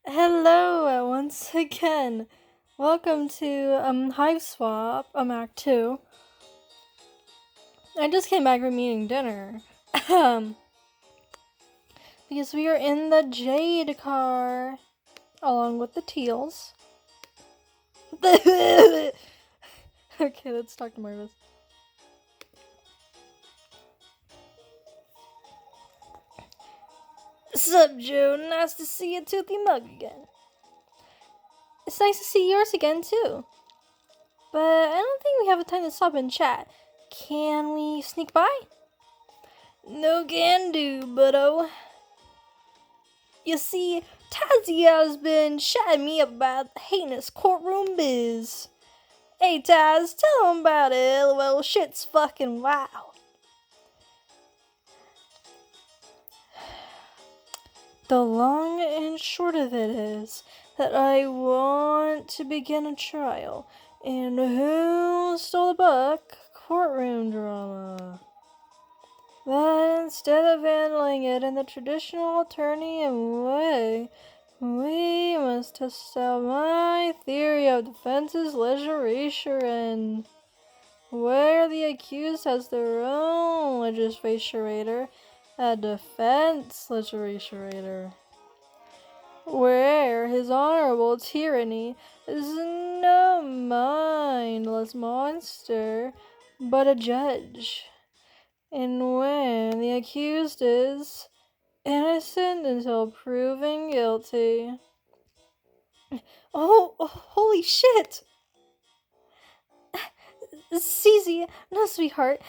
Hello, once again. Welcome to Hiveswap Act 2. I just came back from eating dinner. Because we are in the Jade car along with the Teals. Okay, let's talk to Marvis. Sup, Joe? Nice to see your toothy mug again. It's nice to see yours again, too. But I don't think we have time to stop and chat. Can we sneak by? No can do, buddo. You see, Tazzy has been chatting me about heinous courtroom biz. Hey Taz, tell him about it. LOL, shit's fucking wild. The long and short of it is that I want to begin a trial. And who stole the book? Courtroom drama. But instead of handling it in the traditional attorney way, we must test out my theory of defense's legislation, where the accused has their own legislature, a defense legislature, where his honorable tyranny is no mindless monster, but a judge. And when the accused is innocent until proven guilty. Oh, holy shit! Cece, no, sweetheart.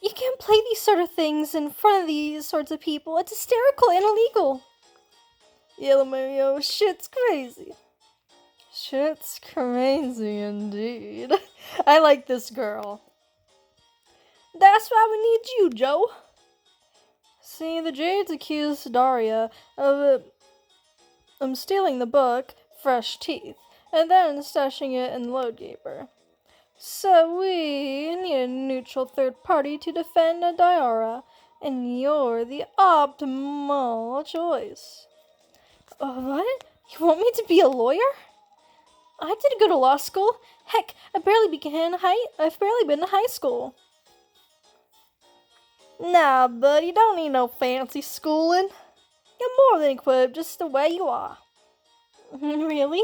You can't play these sort of things in front of these sorts of people. It's hysterical and illegal. Yeah, Mario, shit's crazy. Shit's crazy indeed. I like this girl. That's why we need you, Joe. See, the Jades accused Daria of stealing the book, Fresh Teeth, and then stashing it in the load gaper. So we need a neutral third party to defend Diara, and you're the optimal choice. What? You want me to be a lawyer? I didn't go to law school. Heck, I've barely been to high school. Nah, bud, you don't need no fancy schooling. You're more than equipped just the way you are. Really?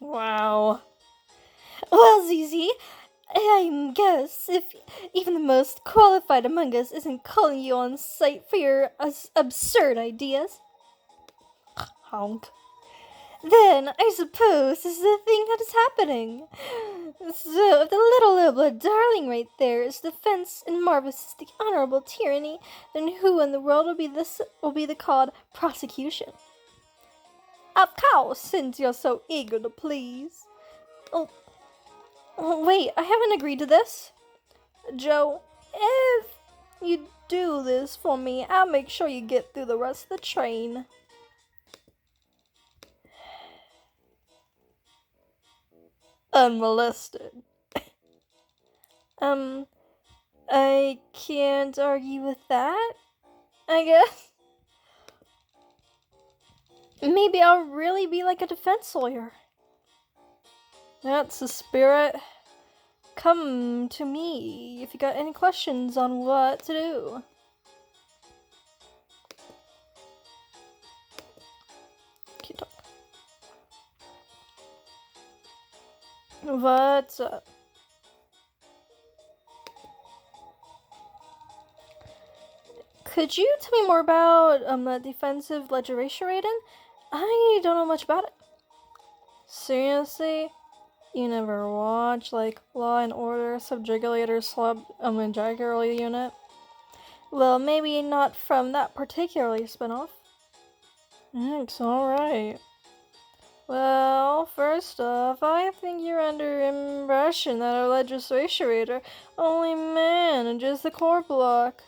Wow. Well, ZZ, I guess if even the most qualified among us isn't calling you on sight for your absurd ideas, honk, then I suppose this is the thing that is happening. So, if the little darling right there is defense and Marvis is the honorable tyranny, then who in the world will be the called prosecution? Of course, since you're so eager to please. Oh, wait, I haven't agreed to this. Joe, if you do this for me, I'll make sure you get through the rest of the train. Unmolested. I can't argue with that, I guess. Maybe I'll really be like a defense lawyer. That's the spirit. Come to me if you got any questions on what to do. Keep talking. What's up? Could you tell me more about the defensive legislation? I don't know much about it. Seriously? You never watch, like, Law and Order, Subjugator, and Jaguar Unit? Well, maybe not from that particular spinoff. It's alright. Well, first off, I think you're under impression that our legislature only manages the core block.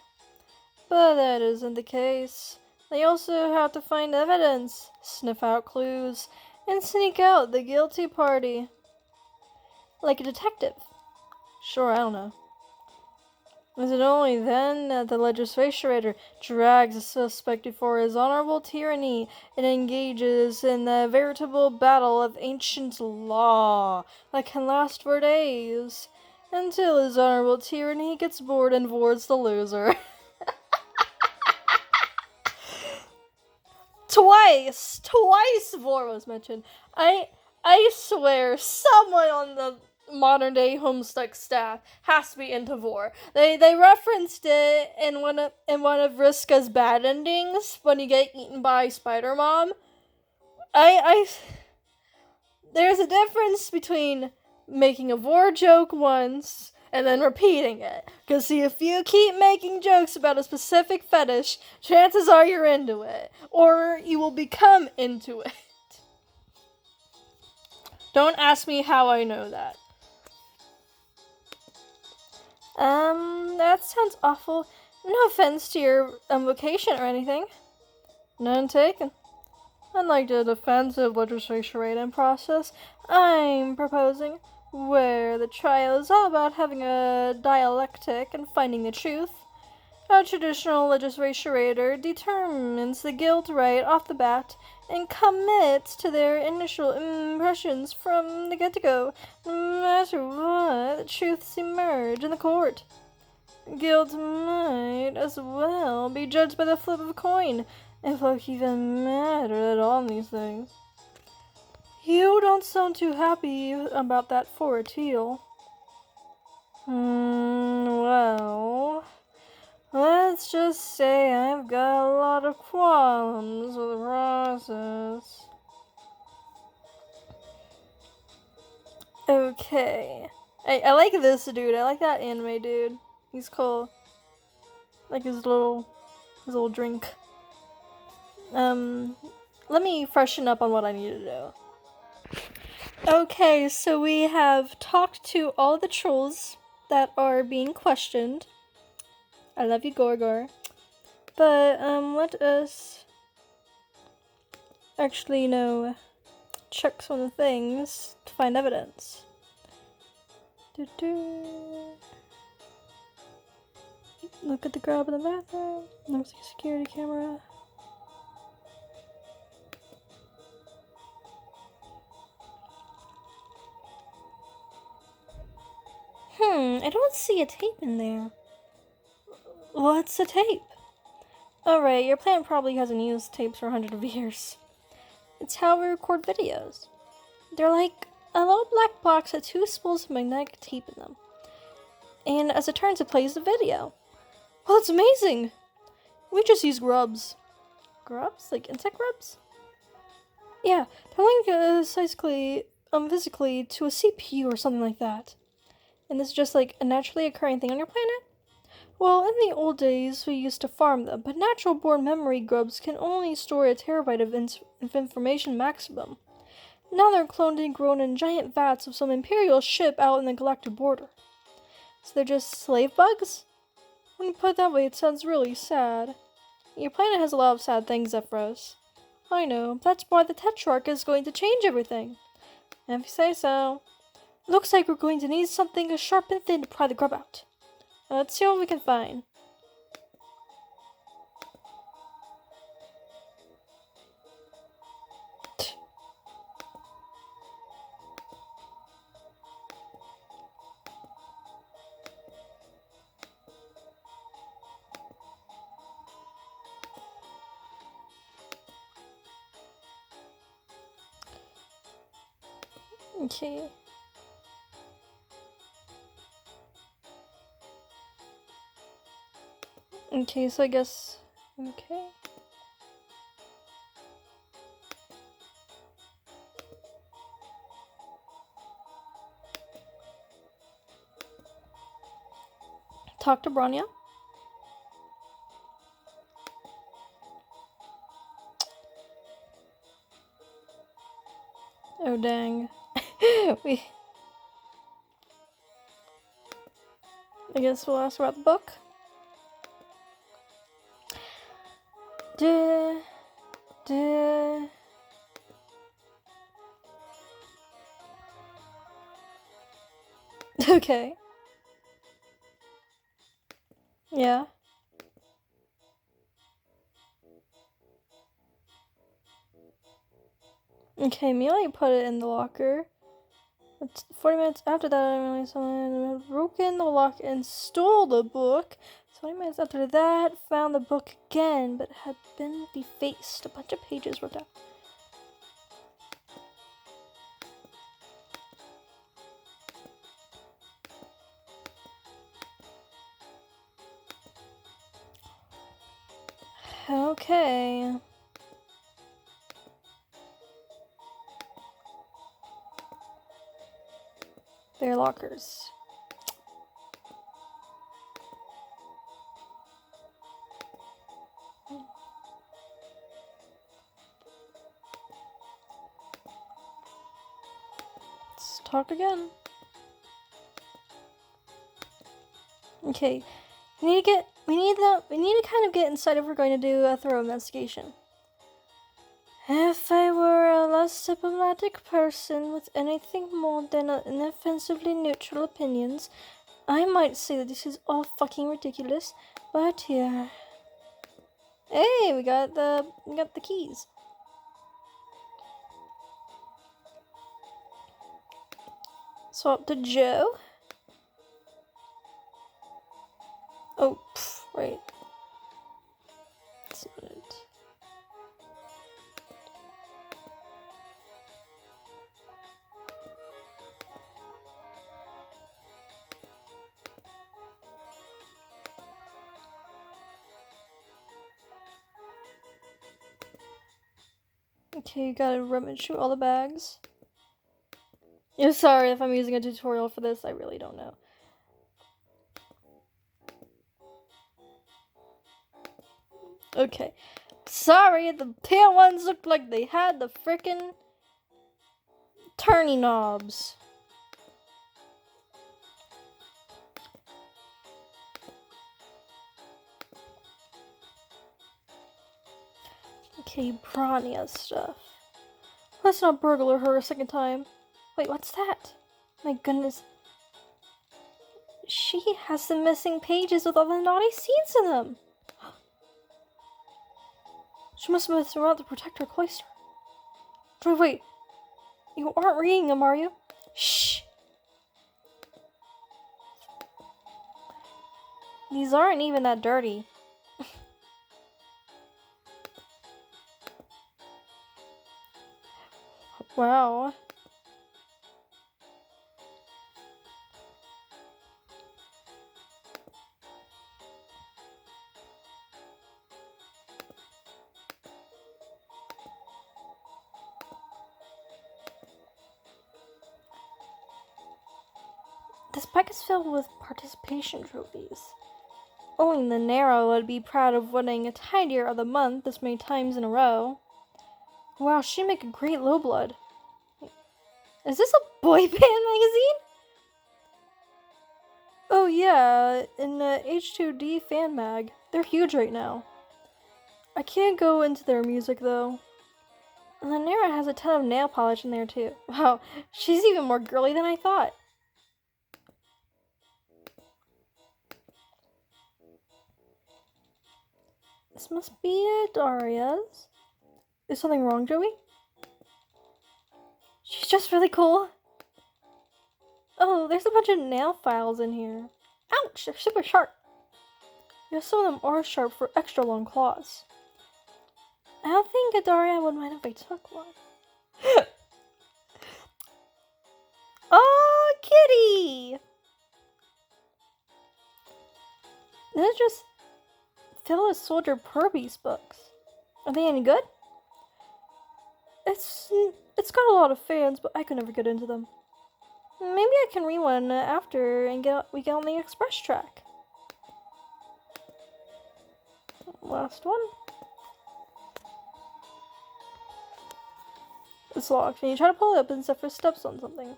But that isn't the case. They also have to find evidence, sniff out clues, and sneak out the guilty party. Like a detective. Sure, I don't know. Is it only then that the legislature drags the suspect before his honorable tyranny and engages in a veritable battle of ancient law that can last for days, until his honorable tyranny gets bored and boards the loser? Twice Vor was mentioned. I swear someone on the modern day Homestuck staff has to be into Vor. They referenced it in one of Vriska's bad endings when you get eaten by Spider Mom. There's a difference between making a Vor joke once and then repeating it. Because, see, if you keep making jokes about a specific fetish, chances are you're into it. Or you will become into it. Don't ask me how I know that. That sounds awful. No offense to your vocation or anything. None taken. Unlike the defensive legislature write-in process, I'm proposing, where the trial is all about having a dialectic and finding the truth. A traditional legislature determines the guilt right off the bat and commits to their initial impressions from the get-go, no matter what the truths emerge in the court. Guilt might as well be judged by the flip of a coin, if luck even mattered at all in these things. You don't sound too happy about that for a teal. Well, let's just say I've got a lot of qualms with the process. Okay. I like this dude. I like that anime dude. He's cool. Like his little drink. Let me freshen up on what I need to do. Okay, so we have talked to all the trolls that are being questioned. I love you, Gorgor. But, let us actually, check some of the things to find evidence. Look at the grab in the bathroom. There's a security camera. I don't see a tape in there. What's a tape? Alright, your plant probably hasn't used tapes for hundreds of years. It's how we record videos. They're like a little black box with two spools of magnetic tape in them. And as it turns, it plays the video. Well, it's amazing! We just use grubs. Grubs? Like insect grubs? Yeah, they're linked physically to a CPU or something like that. And this is just like a naturally occurring thing on your planet? Well, in the old days, we used to farm them, but natural-born memory grubs can only store a terabyte of information maximum. Now they're cloned and grown in giant vats of some imperial ship out in the galactic border. So they're just slave bugs? When you put it that way, it sounds really sad. Your planet has a lot of sad things, Zephyros. I know, that's why the Tetrarch is going to change everything. If you say so. Looks like we're going to need something sharp and thin to pry the grub out. Let's see what we can find. Okay. Okay, so I guess... Okay. Talk to Bronya. Oh, dang. I guess we'll ask about the book. Okay. Yeah. Okay, Mealy put it in the locker. It's 40 minutes after that, I realized someone had broken the lock and stole the book. 20 minutes after that, found the book again, but had been defaced. A bunch of pages ripped out. Okay. Their lockers. Let's talk again. Okay. We need to kind of get inside if we're going to do a thorough investigation. If I were a less diplomatic person with anything more than inoffensively neutral opinions, I might say that this is all fucking ridiculous, but yeah. Hey, we got the keys. Swap to Joe. Oh, right. That's not it. Okay, you gotta rummage through all the bags. Yeah, sorry if I'm using a tutorial for this, I really don't know. Okay. Sorry, the tail ones looked like they had the frickin' turny knobs. Okay, Brania stuff. Let's not burglar her a second time. Wait, what's that? My goodness. She has some missing pages with all the naughty scenes in them. She must have moved throughout to protect her cloister. Wait. You aren't reading them, are you? Shh. These aren't even that dirty. Wow. This pack is filled with participation trophies. Only the Narrow would be proud of winning a Tidier of the Month this many times in a row. Wow, she'd make a great low blood. Is this a boy band magazine? Oh yeah, in the H2D fan mag. They're huge right now. I can't go into their music though. And Lanera has a ton of nail polish in there too. Wow, she's even more girly than I thought. This must be Daria's. Is something wrong, Joey? She's just really cool. Oh, there's a bunch of nail files in here. Ouch, they're super sharp. Yeah, some of them are sharp for extra long claws. I don't think Adaria would mind if I took one. Oh, kitty! This is just Phyllis Soldier Purby's books. Are they any good? It's got a lot of fans, but I could never get into them. Maybe I can read one after and we get on the express track. Last one. It's locked. When you try to pull it up and Zephyr steps on something.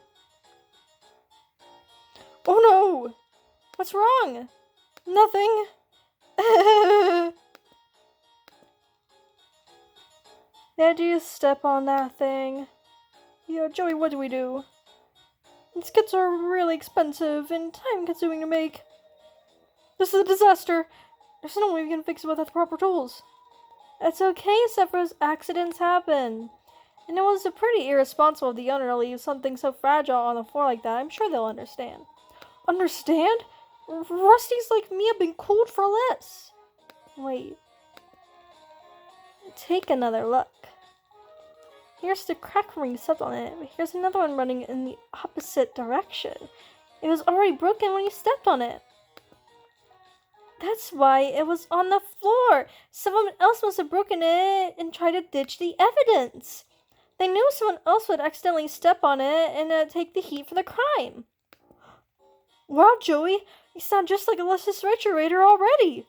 Oh no! What's wrong? Nothing. Did you step on that thing? Yeah, Joey, what do we do? These kits are really expensive and time-consuming to make. This is a disaster. There's no way we can fix it without the proper tools. It's okay, Sephiroth. Accidents happen. And it was pretty irresponsible of the owner to leave something so fragile on the floor like that. I'm sure they'll understand. Understand? Rusties like me have been cooled for less. Wait. Take another look. Here's the crack where you stepped on it, but here's another one running in the opposite direction. It was already broken when you stepped on it. That's why it was on the floor. Someone else must have broken it and tried to ditch the evidence. They knew someone else would accidentally step on it and take the heat for the crime. Wow, Joey, you sound just like a Lucius Raider already.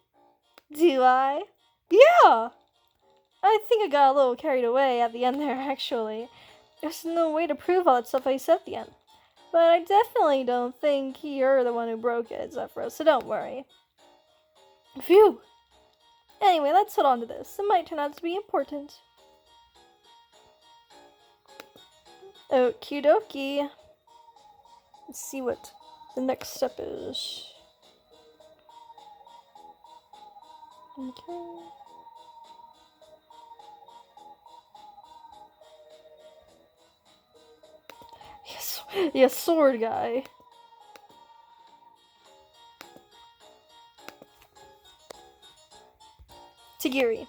Do I? Yeah! I think I got a little carried away at the end there, actually. There's no way to prove all that stuff I said at the end. But I definitely don't think you're the one who broke it, Zephyros, so don't worry. Phew! Anyway, let's hold on to this. It might turn out to be important. Okie dokie. Let's see what the next step is. Okay. Yes, sword guy. Tagiri.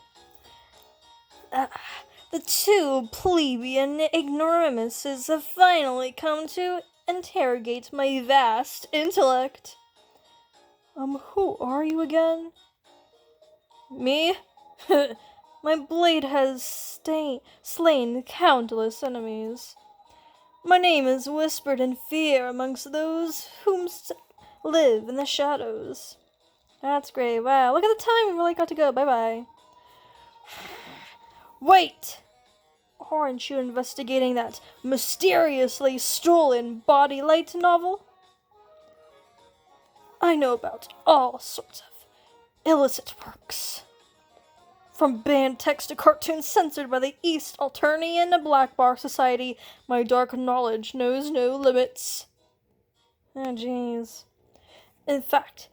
The two plebeian ignoramuses have finally come to interrogate my vast intellect. Who are you again? Me? My blade has slain countless enemies. My name is whispered in fear amongst those whom live in the shadows. That's great. Wow, look at the time. We really got to go. Bye-bye. Wait! Aren't you investigating that mysteriously stolen Body Light novel? I know about all sorts of illicit works. From banned text to cartoons censored by the East Alternian Black Bar Society, my dark knowledge knows no limits. Oh, jeez. In fact,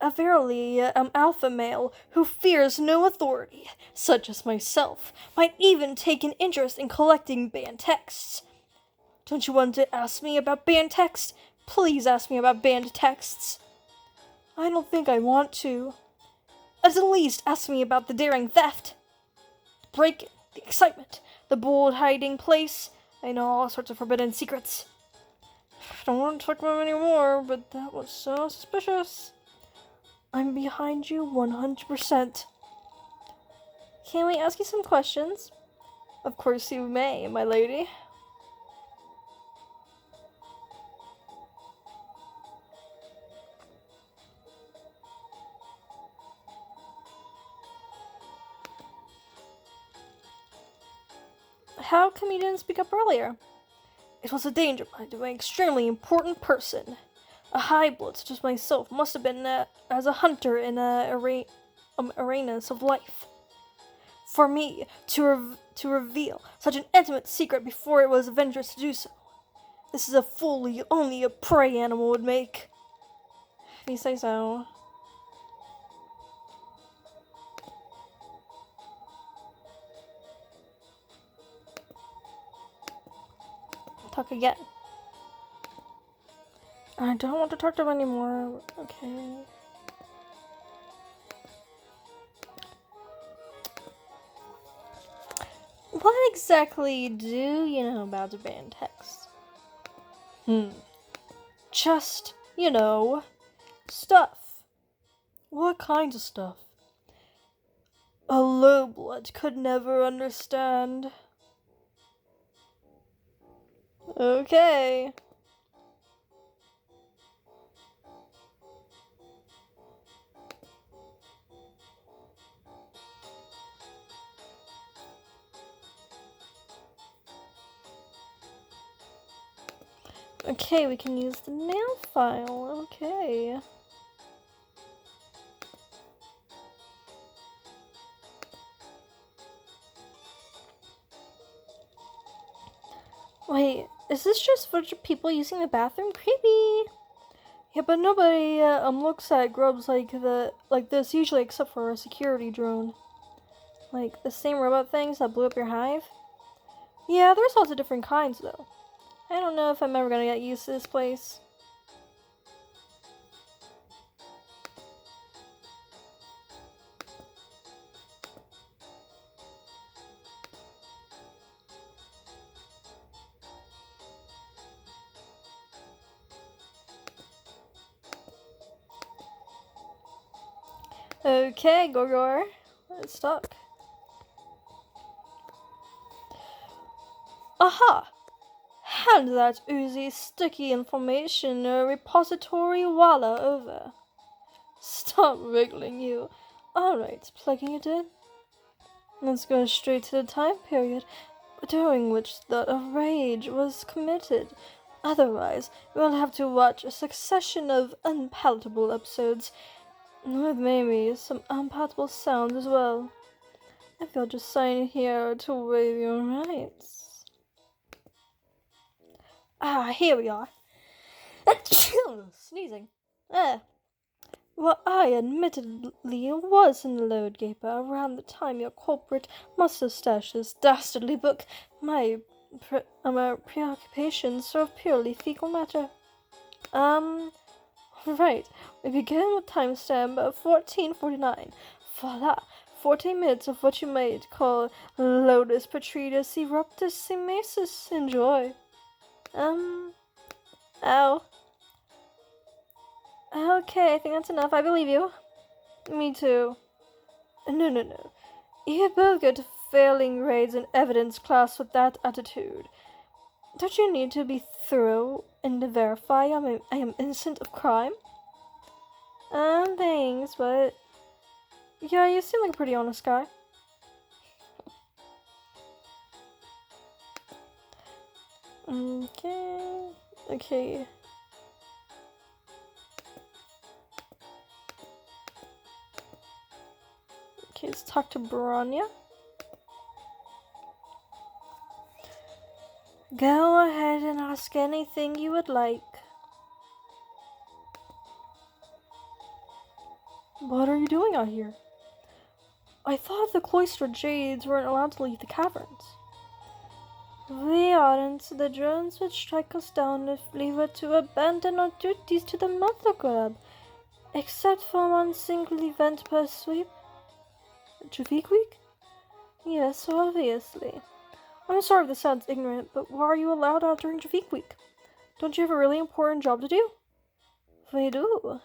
a verily alpha male who fears no authority, such as myself, might even take an interest in collecting banned texts. Don't you want to ask me about banned texts? Please ask me about banned texts. I don't think I want to. At least ask me about the daring theft, the break-in, the excitement, the bold hiding place. I know all sorts of forbidden secrets. I don't want to talk about them anymore, but that was so suspicious. I'm behind you 100%. Can we ask you some questions? Of course you may, my lady. How come you didn't speak up earlier? It was a danger mind of an extremely important person. A high-blood such as myself must have been as a hunter in arenas of life. For me to reveal such an intimate secret before it was adventurous to do so. This is a folly only a prey animal would make. If you say so. Talk again. I don't want to talk to him anymore. Okay. What exactly do you know about the banned text? Just, stuff. What kinds of stuff? A low blood could never understand. Okay. Okay, we can use the nail file. Okay. Wait, is this just for people using the bathroom? Creepy. Yeah, but nobody looks at grubs like this usually, except for a security drone. Like the same robot things that blew up your hive. Yeah, there's lots of different kinds though. I don't know if I'm ever gonna get used to this place. Okay, Gorgor. Let's talk. Aha! Hand that oozy, sticky information repository walla over. Stop wriggling, you. Alright, plugging it in. Let's go straight to the time period during which the rage was committed. Otherwise, we'll have to watch a succession of unpalatable episodes, with maybe some unpalatable sounds as well. If you'll just sign here to waive your rights. Ah, here we are. Sneezing. Well, I admittedly was in the load gaper around the time your corporate must have stashed this dastardly book. My preoccupations are of purely fecal matter. Right. We begin with timestamp 1449. Voila. 14 minutes of what you might call Lotus Petridus Eruptus Simasis. Enjoy. Ow. Okay, I think that's enough. I believe you. Me too. No. You both go to failing grades in evidence class with that attitude. Don't you need to be thorough and to verify I am innocent of crime? Thanks, but... Yeah, you seem like a pretty honest guy. Okay... Okay... Okay, let's talk to Bronya. Go ahead and ask anything you would like. What are you doing out here? I thought the cloistered jades weren't allowed to leave the caverns. We aren't. The drones would strike us down if we were to abandon our duties to the Mother Grub. Except for one single event per sweep. Traffic Week? Yes, obviously. I'm sorry if this sounds ignorant, but why are you allowed out during Traffic Week? Don't you have a really important job to do? We do.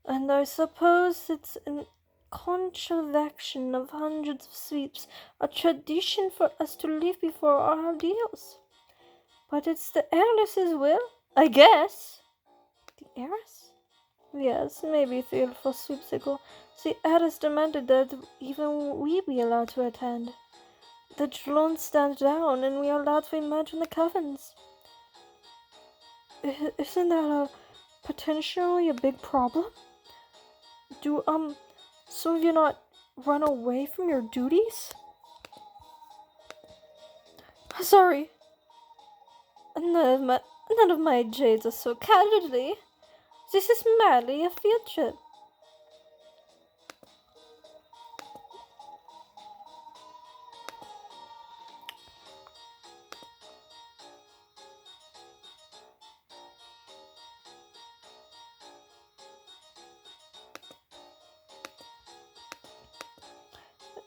And I suppose it's an contravention of hundreds of sweeps, a tradition for us to leave before our ordeals. But it's the heiress's will, I guess. The heiress? Yes, maybe 3 or 4 sweeps ago, the heiress demanded that even we be allowed to attend. The drones stand down, and we are allowed to emerge in the covens. Isn't that potentially a big problem? Do, some of you not run away from your duties? Sorry. None of my jades are so cowardly. This is merely a field trip.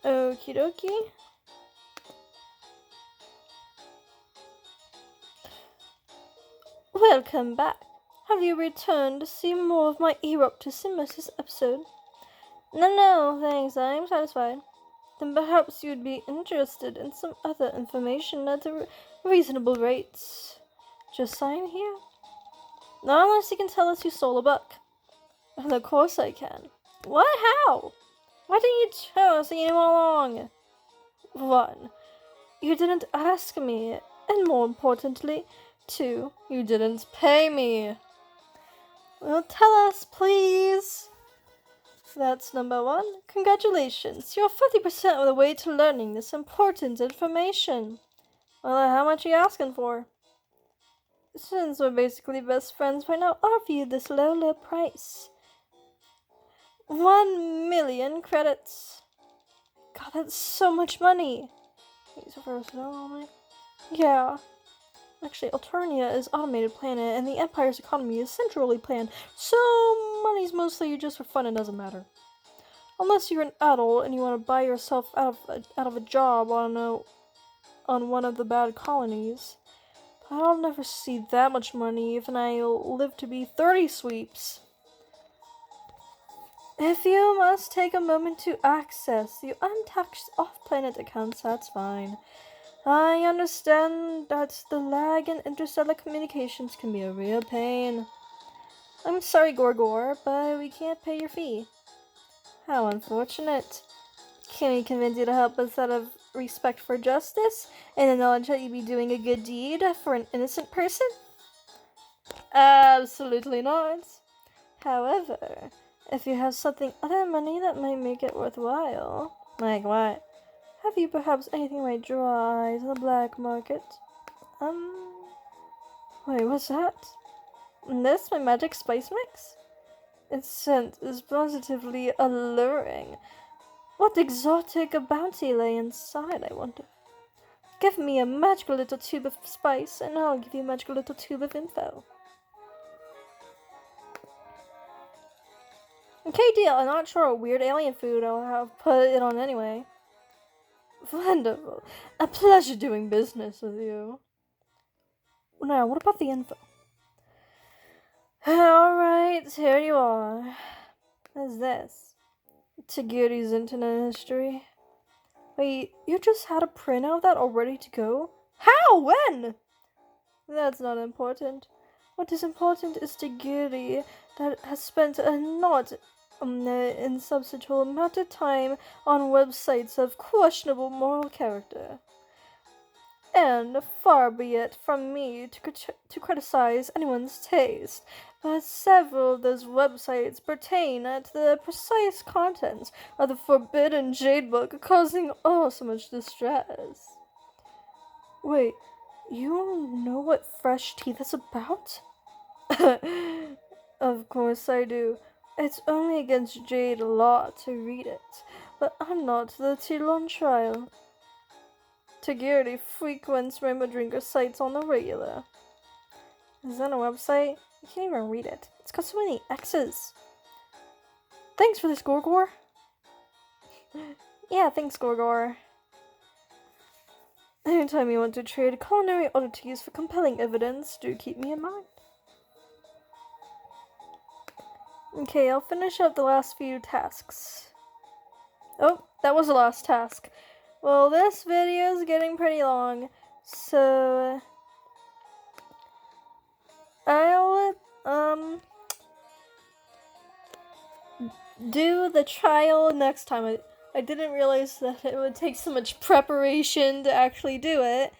Okie dokie. Welcome back. Have you returned to see more of my Eruptissimus this episode? No, thanks. I'm satisfied. Then perhaps you'd be interested in some other information at reasonable rates. Just sign here. Not unless you can tell us you stole a book. And of course I can. What? How? Why didn't you tell us you knew all along? 1. You didn't ask me. And more importantly, 2. You didn't pay me. Well, tell us, please. That's number 1. Congratulations. You're 50% of the way to learning this important information. Well, how much are you asking for? Since we're basically best friends right now, I'll offer you this low price. 1,000,000 credits. God, that's so much money. Wait, so first, no, yeah. Actually, Alternia is automated planet, and the Empire's economy is centrally planned, so money's mostly just for fun and doesn't matter. Unless you're an adult and you want to buy yourself out of a job on one of the bad colonies. But I'll never see that much money even I live to be 30 sweeps. If you must take a moment to access the untaxed off-planet accounts, that's fine. I understand that the lag in interstellar communications can be a real pain. I'm sorry, Gorgor, but we can't pay your fee. How unfortunate. Can we convince you to help us out of respect for justice and the knowledge that you'd be doing a good deed for an innocent person? Absolutely not. However, if you have something other than money that might make it worthwhile. Like what? Have you perhaps anything might draw eyes on the black market? Wait, what's that? This my magic spice mix? Its scent is positively alluring. What exotic bounty lay inside, I wonder? Give me a magical little tube of spice, and I'll give you a magical little tube of info. Okay, deal. I'm not sure what weird alien food I'll have put it on anyway. Wonderful. A pleasure doing business with you. Now, what about the info? Alright, here you are. What is this? Tagiri's internet history. Wait, you just had a printout of that all ready to go? How? When? That's not important. What is important is Tagiri that has spent a not insubstantial amount of time on websites of questionable moral character. And far be it from me to criticize anyone's taste, but several of those websites pertain to the precise contents of the forbidden Jade Book, causing so much distress. Wait, you know what Fresh Teeth is about? Of course I do. It's only against Jade law to read it, but I'm not the title on trial. Tagiri frequents Rainbow Drinker sites on the regular. Is that a website? You can't even read it. It's got so many X's. Thanks for this, Gorgor. Yeah, thanks, Gorgor. Anytime you want to trade culinary oddities for compelling evidence, do keep me in mind. Okay, I'll finish up the last few tasks. Oh, that was the last task. Well, this video is getting pretty long, so I'll do the trial next time. I didn't realize that it would take so much preparation to actually do it.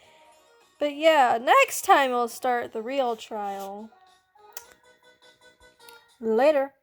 But yeah, next time I'll start the real trial. Later.